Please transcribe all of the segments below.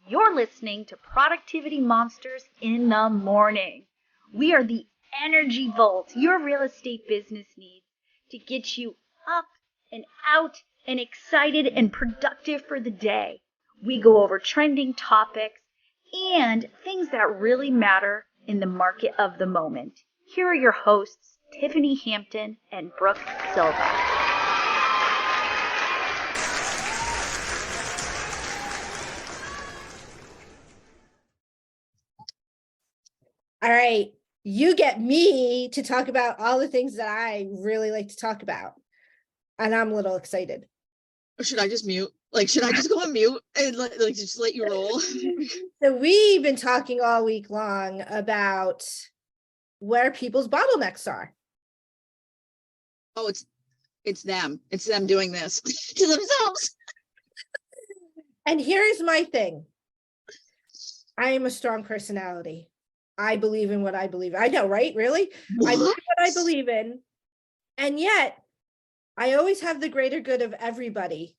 You're listening to Productivity Monsters in the Morning. We are the energy volt your real estate business needs to get you up and out and excited and productive for the day. We go over trending topics and things that really matter in the market of the moment. Here are your hosts, Tiffany Hampton and Brooke Silva. All right, you get me to talk about all the things that I really like to talk about. And I'm a little excited. Or should I just mute? Like, should I just go on mute and just let you roll? So we've been talking all week long about where people's bottlenecks are. Oh, it's them. It's them doing this to themselves. And here's my thing. I am a strong personality. I believe in what I believe. I know, right? Really? What? I believe what I believe in. And yet, I always have the greater good of everybody.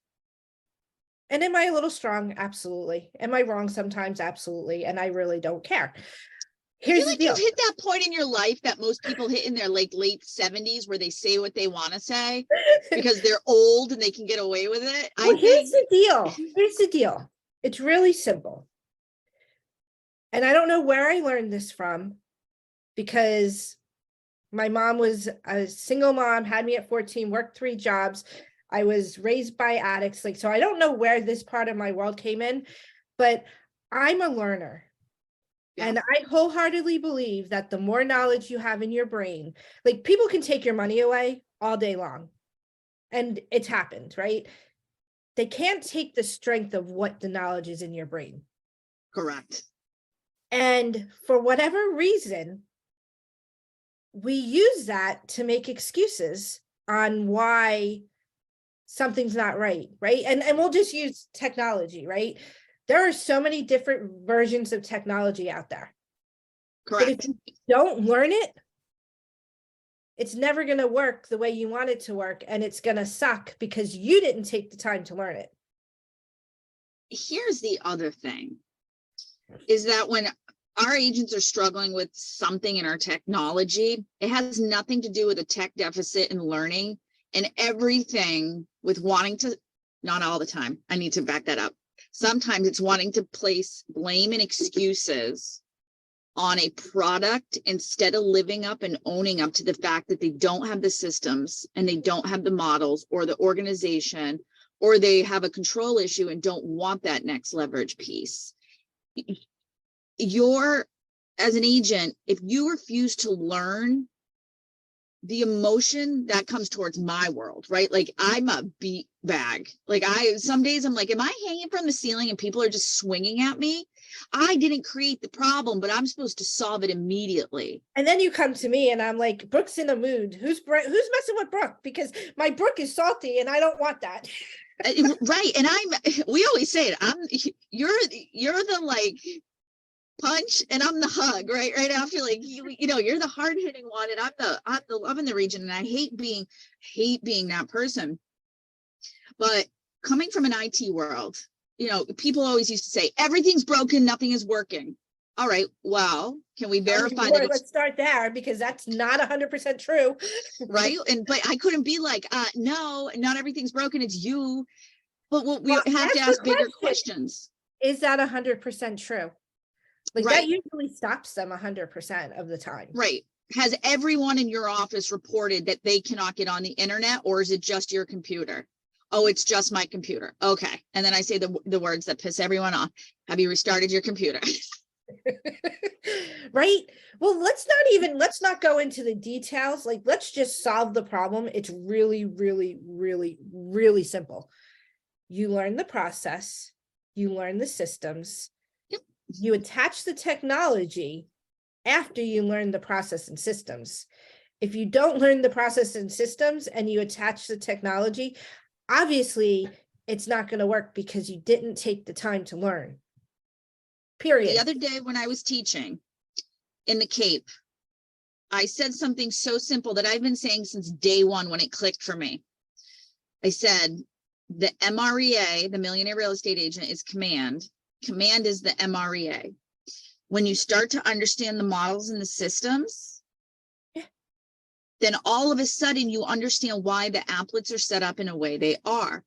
And am I a little strong? Absolutely. Am I wrong sometimes? Absolutely. And I really don't care. Here's the deal. You've hit that point in your life that most people hit in their late 70s where they say what they want to say because they're old and they can get away with it. Here's the deal. Here's the deal. It's really simple. And I don't know where I learned this from because my mom was a single mom, had me at 14, worked 3 jobs. I was raised by addicts. So I don't know where this part of my world came in, but I'm a learner. Yeah. And I wholeheartedly believe that the more knowledge you have in your brain, people can take your money away all day long. And it's happened, right? They can't take the strength of what the knowledge is in your brain. Correct. And for whatever reason, we use that to make excuses on why something's not right, right? And we'll just use technology, right? There are so many different versions of technology out there. Correct. But if you don't learn it, it's never going to work the way you want it to work, and it's going to suck because you didn't take the time to learn it. Here's the other thing. Is that when our agents are struggling with something in our technology, it has nothing to do with a tech deficit in learning and everything with wanting to, not all the time, I need to back that up. Sometimes it's wanting to place blame and excuses on a product instead of living up and owning up to the fact that they don't have the systems and they don't have the models or the organization, or they have a control issue and don't want that next leverage piece. As an agent, if you refuse to learn, the emotion that comes towards my world, right? I'm a beat bag. Some days I'm like, am I hanging from the ceiling and people are just swinging at me? I didn't create the problem, but I'm supposed to solve it immediately. And then you come to me and I'm like, Brooke's in a mood. Who's messing with Brooke? Because my Brooke is salty and I don't want that. Right. And we always say it. You're the punch and I'm the hug, right after, you're the hard-hitting one and I'm the love in the region, and I hate being that person. But coming from an IT world, people always used to say everything's broken, nothing is working. All right, well, can we verify that? Let's start there, because that's not 100% true. Right. But I couldn't be like, no, not everything's broken, it's you. But we have to ask bigger questions. Is that 100% true? Right. That usually stops them 100% of the time. Right. Has everyone in your office reported that they cannot get on the internet, or is it just your computer? Oh, it's just my computer. Okay. And then I say the words that piss everyone off. Have you restarted your computer? Right. Well, let's not go into the details. Let's just solve the problem. It's really, really, really, really simple. You learn the process, you learn the systems. You attach the technology after you learn the process and systems. If you don't learn the process and systems and you attach the technology, obviously it's not going to work because you didn't take the time to learn. Period. The other day when I was teaching in the Cape, I said something so simple that I've been saying since day one when it clicked for me. I said, the MREA, the Millionaire Real Estate Agent, is command. Command is the MREA. When you start to understand the models and the systems, then all of a sudden you understand why the applets are set up in a way they are.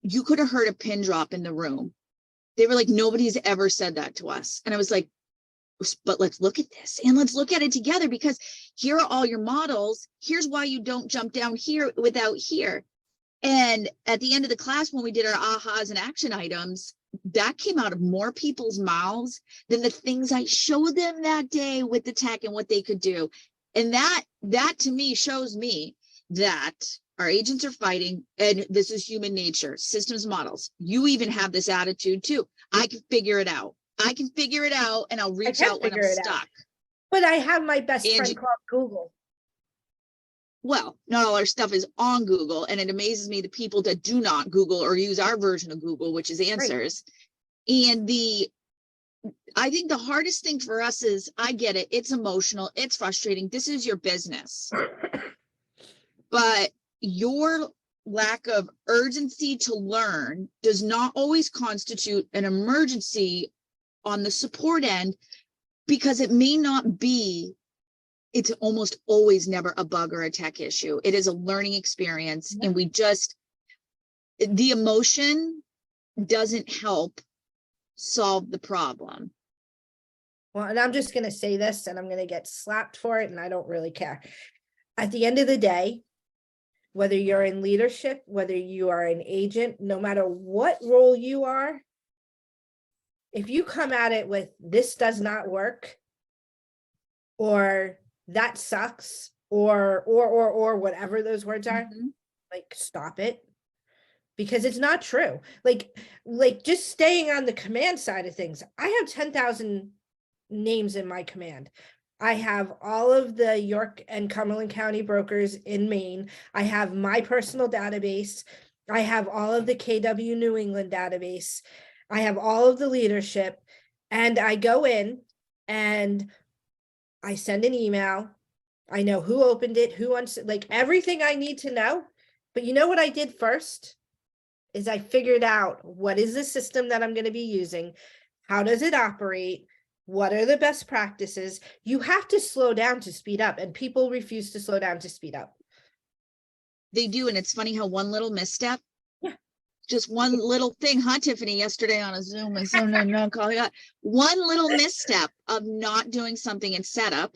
You could have heard a pin drop in the room. They were like, nobody's ever said that to us. And I was like, but let's look at this and let's look at it together, because here are all your models. Here's why you don't jump down here without here. And at the end of the class, when we did our ahas and action items, that came out of more people's mouths than the things I showed them that day with the tech and what they could do. And that to me shows me that our agents are fighting, and this is human nature, systems models. You even have this attitude too. I can figure it out. I can figure it out, and I'll reach out when I'm stuck. But I have my best friend called Google. Well, not all our stuff is on Google, and it amazes me the people that do not Google or use our version of Google, which is Answers. Right. And I think the hardest thing for us is, I get it. It's emotional. It's frustrating. This is your business. But your lack of urgency to learn does not always constitute an emergency on the support end, because it may not be, it's almost always never a bug or a tech issue. It is a learning experience. And the emotion doesn't help solve the problem. Well, and I'm just going to say this, and I'm going to get slapped for it, and I don't really care. At the end of the day, whether you're in leadership, whether you are an agent, no matter what role you are, if you come at it with this does not work, or that sucks, or whatever those words are, like, stop it, because it's not true. Like just staying on the command side of things, I have 10,000 names in my command. I have all of the York and Cumberland County brokers in Maine. I have my personal database. I have all of the KW New England database. I have all of the leadership, and I go in and I send an email. I know who opened it, like everything I need to know. But you know what I did first is I figured out, what is the system that I'm going to be using? How does it operate? What are the best practices? You have to slow down to speed up, and people refuse to slow down to speed up. They do. And it's funny how one little misstep, just one little thing, Tiffany, yesterday on a Zoom, and so no call. One little misstep of not doing something in setup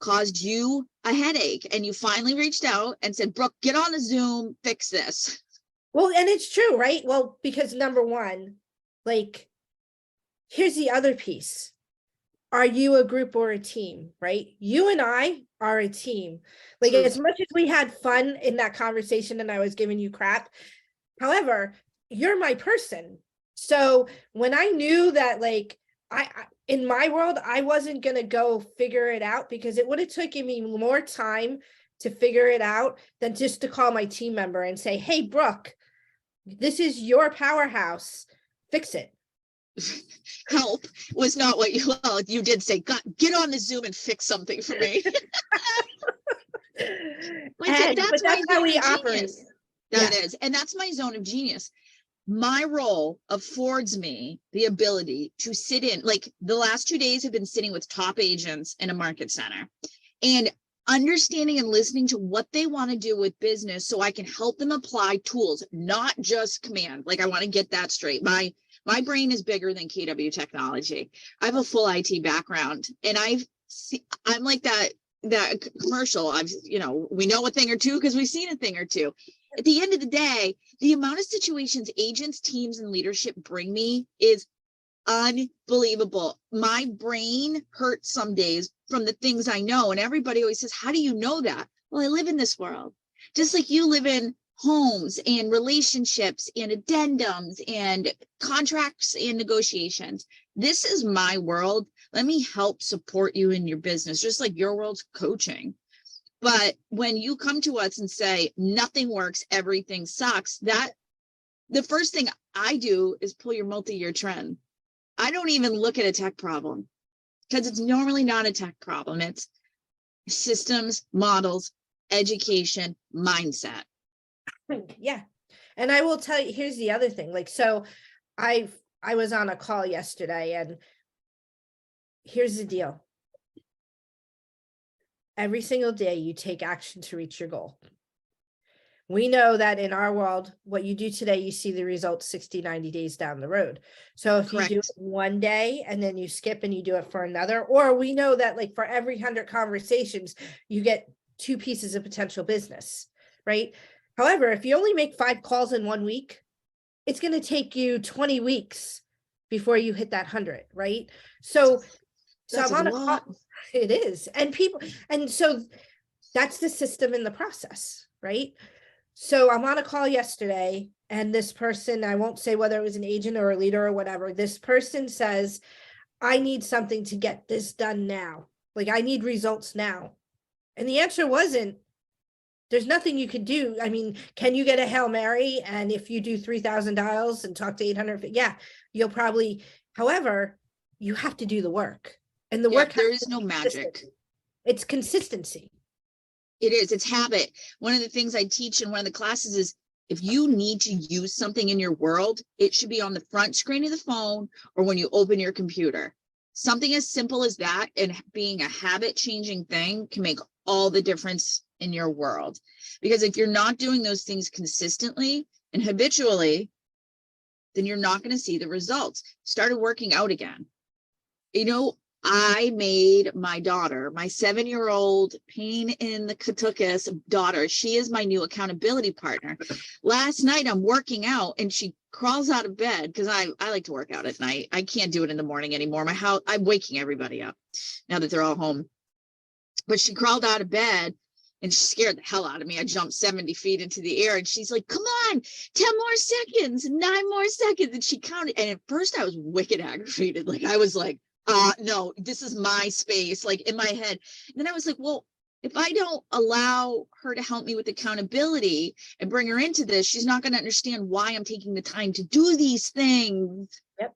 caused you a headache, and you finally reached out and said, Brooke, get on the Zoom, fix this. Well, and it's true, right? Well, because number one, like, here's the other piece. Are you a group or a team, right? You and I are a team. Like, as much as we had fun in that conversation and I was giving you crap, however, you're my person. So when I knew that, like, I in my world, I wasn't going to go figure it out, because it would have taken me more time to figure it out than just to call my team member and say, hey, Brooke, this is your powerhouse. Fix it. Help was not what you did say, God, get on the Zoom and fix something for me. That's how we operate. That is. And that's my zone of genius. My role affords me the ability to sit in, like, the last 2 days have been sitting with top agents in a market center and understanding and listening to what they want to do with business, so I can help them apply tools, not just command. Like, I want to get that straight. My brain is bigger than KW technology. I have a full IT background, and I'm like that commercial. We know a thing or two because we've seen a thing or two. At the end of the day, the amount of situations agents, teams, and leadership bring me is unbelievable. My brain hurts some days from the things I know. And everybody always says, how do you know that? Well, I live in this world, just like you live in homes and relationships and addendums and contracts and negotiations. This is my world. Let me help support you in your business, just like your world's coaching. But when you come to us and say nothing works, everything sucks, the first thing I do is pull your multi-year trend. I don't even look at a tech problem, because it's normally not a tech problem. It's systems, models, education, mindset. Yeah. And I will tell you, here's the other thing. Like, so I was on a call yesterday, and here's the deal. Every single day you take action to reach your goal. We know that in our world, what you do today, you see the results 60, 90 days down the road. So if you do it one day and then you skip and you do it for another, or we know that like for every 100 conversations, you get 2 pieces of potential business, right? However, if you only make 5 calls in 1 week, it's going to take you 20 weeks before you hit that 100, right? So That's I'm on a lot. It is. And so that's the system in the process, right? So I'm on a call yesterday, and this person, I won't say whether it was an agent or a leader or whatever, this person says, I need something to get this done now. Like, I need results now. And the answer wasn't, there's nothing you could do. I mean, can you get a Hail Mary? And if you do 3,000 dials and talk to 800, yeah, you'll probably, however, you have to do the work. And the work, there is no magic. It's consistency. It is. It's habit. One of the things I teach in one of the classes is if you need to use something in your world, it should be on the front screen of the phone or when you open your computer. Something as simple as that, and being a habit changing thing, can make all the difference in your world. Because if you're not doing those things consistently and habitually, then you're not going to see the results. Started working out again. You know, I made my daughter, my 7-year-old pain in the Katukas daughter, she is my new accountability partner. Last night I'm working out and she crawls out of bed, because I like to work out at night. I can't do it in the morning anymore. My house, I'm waking everybody up now that they're all home. But she crawled out of bed and she scared the hell out of me. I jumped 70 feet into the air and she's like, come on, 10 more seconds, 9 more seconds. And she counted. And at first I was wicked aggravated. Like, I was like, no, this is my space, like in my head. And then I was like, well, if I don't allow her to help me with accountability and bring her into this, she's not going to understand why I'm taking the time to do these things. Yep.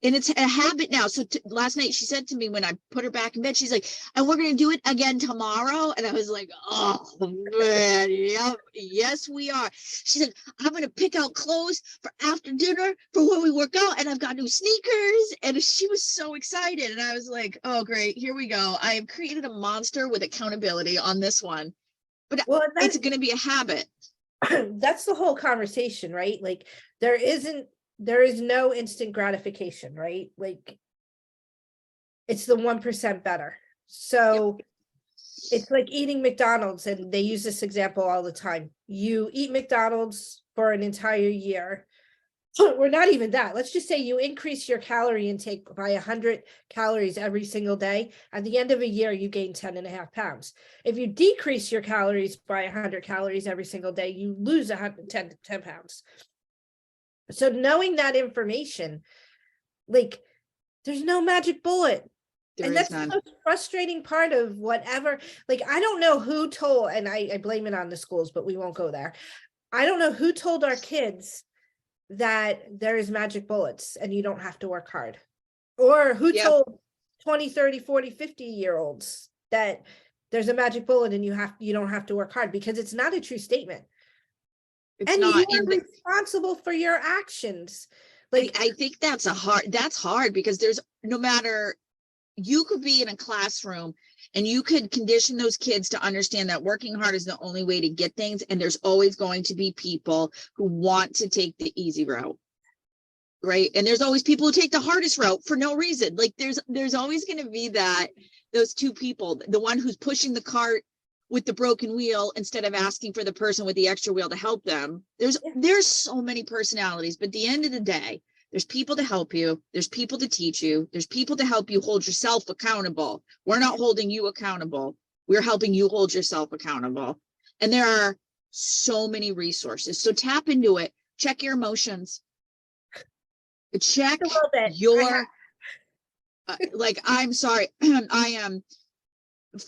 And it's a habit now. So last night she said to me when I put her back in bed, she's like, and we're going to do it again tomorrow. And I was like, oh man, yeah, yes, we are. She's like, I'm going to pick out clothes for after dinner for when we work out. And I've got new sneakers. And she was so excited. And I was like, oh, great. Here we go. I have created a monster with accountability on this one. But it's going to be a habit. That's the whole conversation, right? Like, there is no instant gratification, right? Like, it's the 1% better. So it's like eating McDonald's, and they use this example all the time. You eat McDonald's for an entire year, or not even that. Let's just say you increase your calorie intake by 100 calories every single day. At the end of a year, you gain 10.5 pounds. If you decrease your calories by 100 calories every single day, you lose 10 pounds. So knowing that information, like, there's no magic bullet. And that's the most frustrating part of whatever. Like, I don't know who told, and I blame it on the schools, but we won't go there. I don't know who told our kids that there is magic bullets and you don't have to work hard. Or who told 20, 30, 40, 50-year-olds that there's a magic bullet and you don't have to work hard, because it's not a true statement. And you are responsible for your actions. Like, I think that's hard because there's no matter, you could be in a classroom and you could condition those kids to understand that working hard is the only way to get things. And there's always going to be people who want to take the easy route. Right. And there's always people who take the hardest route for no reason. Like, there's always going to be those two people, the one who's pushing the cart with the broken wheel instead of asking for the person with the extra wheel to help them. There's so many personalities, but at the end of the day, there's people to help you. There's people to teach you. There's people to help you hold yourself accountable. We're not holding you accountable. We're helping you hold yourself accountable. And there are so many resources. So tap into it. Check your emotions. Check your, like, I'm sorry. I am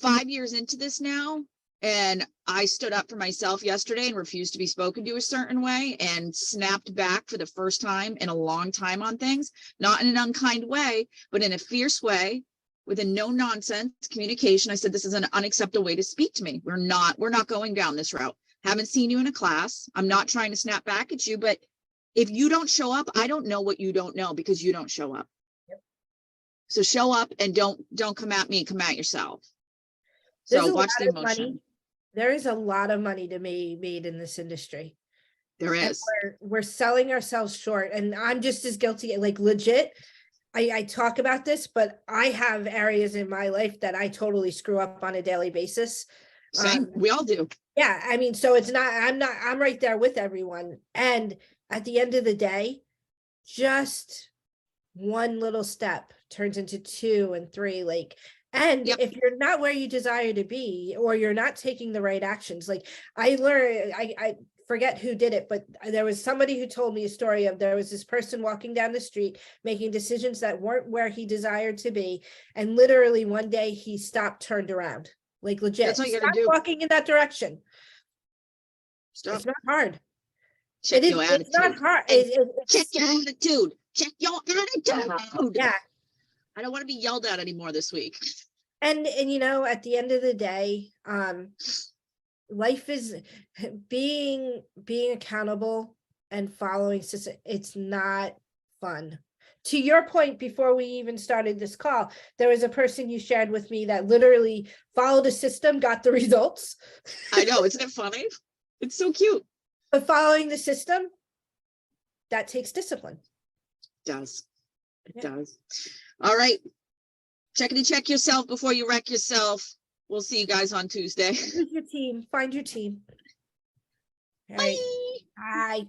5 years into this now, and I stood up for myself yesterday and refused to be spoken to a certain way and snapped back for the first time in a long time on things, not in an unkind way, but in a fierce way with a no nonsense communication. I said, this is an unacceptable way to speak to me. We're not going down this route. Haven't seen you in a class. I'm not trying to snap back at you, but if you don't show up, I don't know what you don't know because you don't show up. Yep. So show up and don't come at me, come at yourself. There's So a watch lot the of emotion. money. There is a lot of money to be made in this industry. There And is. we're selling ourselves short, and I'm just as guilty, like legit. I talk about this, but I have areas in my life that I totally screw up on a daily basis. Same. We all do. Yeah, I mean, so it's not, I'm right there with everyone. And at the end of the day, just one little step turns into 2 and 3, like, and Yep. if you're not where you desire to be, or you're not taking the right actions, like I learned, I forget who did it, but there was somebody who told me a story of, there was this person walking down the street making decisions that weren't where he desired to be, and literally one day he stopped, turned around, like legit. That's all you gotta Stop do. walking in that direction. Stop. It's not hard. Check your attitude. It's not hard. Check your attitude. Check your attitude. Yeah. I don't want to be yelled at anymore this week. And you know, at the end of the day, life is being accountable and following system. It's not fun. To your point, before we even started this call, there was a person you shared with me that literally followed a system, got the results. I know, isn't it funny? It's so cute. But following the system, that takes discipline. It does. It Yeah. does. All right. Check yourself before you wreck yourself. We'll see you guys on Tuesday. Choose your team. Find your team. All Bye. right. Bye.